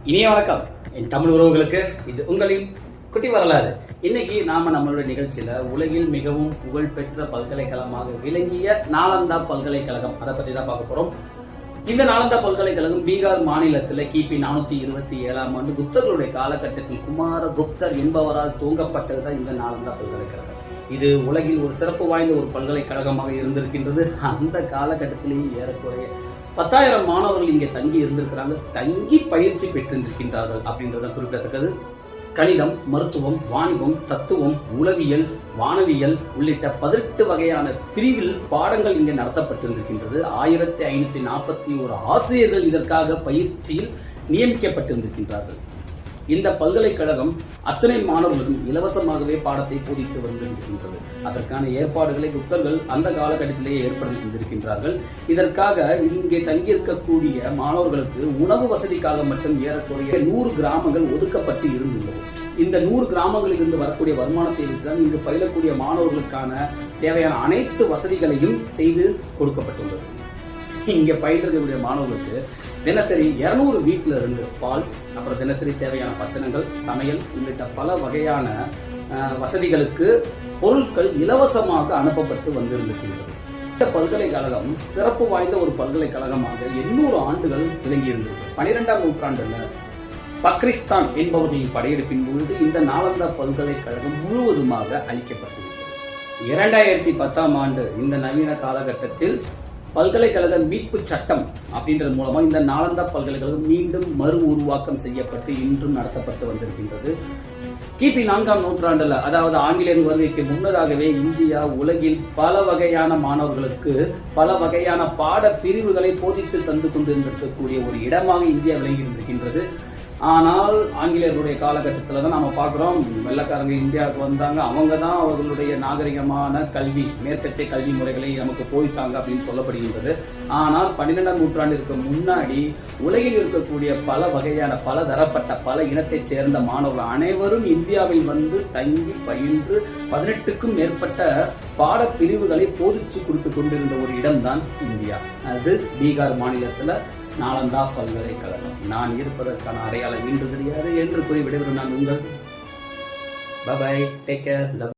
இனிய வணக்கம் என் தமிழ் உறவுகளுக்கு. இது உங்களின் குட்டி வரலாறு. இன்னைக்கு நாம நம்மளுடைய நிகழ்ச்சியில உலகில் மிகவும் புகழ்பெற்ற பல்கலைக்கழகமாக விளங்கிய நாலந்தா பல்கலைக்கழகம் அதை பத்தி தான் பார்க்க போறோம். இந்த நாலந்தா பல்கலைக்கழகம் பீகார் மாநிலத்தில் கிபி 427 ஆண்டு குப்தர்களுடைய காலகட்டத்தில் குமாரகுப்தர் என்பவரால் துவங்கப்பட்டதுதான் இந்த நாலந்தா பல்கலைக்கழகம். இது உலகில் ஒரு சிறப்பு வாய்ந்த ஒரு பல்கலைக்கழகமாக இருந்திருக்கின்றது. அந்த காலகட்டத்திலேயே ஏறக்குறைய 10,000 மாணவர்கள் இங்கே தங்கி இருந்திருக்கிறாங்க, தங்கி பயிற்சி பெற்றிருக்கின்றார்கள் அப்படின்றத குறிப்பிடத்தக்கது. கணிதம், மருத்துவம், வாணிபம், தத்துவம், உளவியல், வானவியல் உள்ளிட்ட 18 வகையான பிரிவில் பாடங்கள் இங்கே நடத்தப்பட்டிருக்கின்றது. 1541 ஆசிரியர்கள் இதற்காக பயிற்சியில் நியமிக்கப்பட்டிருக்கின்றார்கள். இந்த பல்கலைக்கழகம் அத்தனை மாணவர்களும் இலவசமாகவே பாடத்தை போதித்து வந்திருக்கின்றது. அதற்கான ஏற்பாடுகளை குப்தர்கள் அந்த காலகட்டத்திலேயே ஏற்படுத்தி தந்திருக்கின்றார்கள். இதற்காக இங்கே தங்கியிருக்கக்கூடிய மாணவர்களுக்கு உணவு வசதிக்காக மட்டும் ஏறக்குறைய 100 கிராமங்கள் ஒதுக்கப்பட்டு இருந்துள்ளது. இந்த 100 கிராமங்களில் இருந்து வரக்கூடிய வருமானத்தை வைத்துதான் இங்கு பயிலக்கூடிய மாணவர்களுக்கான தேவையான அனைத்து வசதிகளையும் செய்து கொடுக்கப்பட்டுள்ளது. இங்க பயின்றதுடைய மாணவர்களுக்கு தினசரி 200 வீட்டில இருந்து பால், அப்புறம் தினசரி தேவையான பச்சனங்கள், சமையல் உள்ளிட்ட பல வகையான வசதிகளுக்கு பொருட்கள் இலவசமாக அனுப்பப்பட்டு வந்திருக்கின்றது. இந்த பல்கலைக்கழகம் சிறப்பு வாய்ந்த ஒரு பல்கலைக்கழகமாக 800 ஆண்டுகள் விளங்கியிருந்தது. 12ஆம் நூற்றாண்டுல பாகிஸ்தான் என்பவர்களின் படையெடுப்பின் பொழுது இந்த நாலந்தா பல்கலைக்கழகம் முழுவதுமாக அழிக்கப்பட்டிருக்கிறது. 2010ஆம் ஆண்டு இந்த நவீன காலகட்டத்தில் பல்கலைக்கழக மீட்பு சட்டம் அப்படின்றது மூலமா இந்த நாலந்தா பல்கலைக்கழகம் மீண்டும் மறு உருவாக்கம் செய்யப்பட்டு இன்றும் நடத்தப்பட்டு வந்திருக்கின்றது. கிபி 4ஆம் நூற்றாண்டுல, அதாவது ஆங்கிலேயர் வருகைக்கு முன்னதாகவே இந்தியா உலகில் பல வகையான மாணவர்களுக்கு பல வகையான பாட பிரிவுகளை போதித்து தந்து கொண்டிருக்கக்கூடிய ஒரு இடமாக இந்தியா விளங்கி இருக்கின்றது. ஆனால் ஆங்கிலேயர்களுடைய காலகட்டத்தில் தான் நாம பார்க்கிறோம், வெள்ளக்காரங்க இந்தியாவுக்கு வந்தாங்க, அவங்க தான் அவர்களுடைய நாகரிகமான கல்வி, மேற்கத்திய கல்வி முறைகளை நமக்கு போதித்தாங்க அப்படின்னு சொல்லப்படுகின்றது. ஆனால் 12ஆம் நூற்றாண்டிற்கு முன்னாடி உலகில் இருக்கக்கூடிய பல வகையான பல தரப்பட்ட பல இனத்தைச் சேர்ந்த மாணவர்கள் அனைவரும் இந்தியாவில் வந்து தங்கி பயின்று 18க்கும் மேற்பட்ட பாட பிரிவுகளை போதிச்சு கொடுத்து கொண்டிருந்த ஒரு இடம்தான் இந்தியா. அது பீகார் மாநிலத்துல நாலந்தா பல்கலைக்கழகம். நான் இருப்பதற்கான அடையாளம் இன்று தெரியாது என்று கூறி விடைபெறும் நான் உங்கள். Bye bye, take care.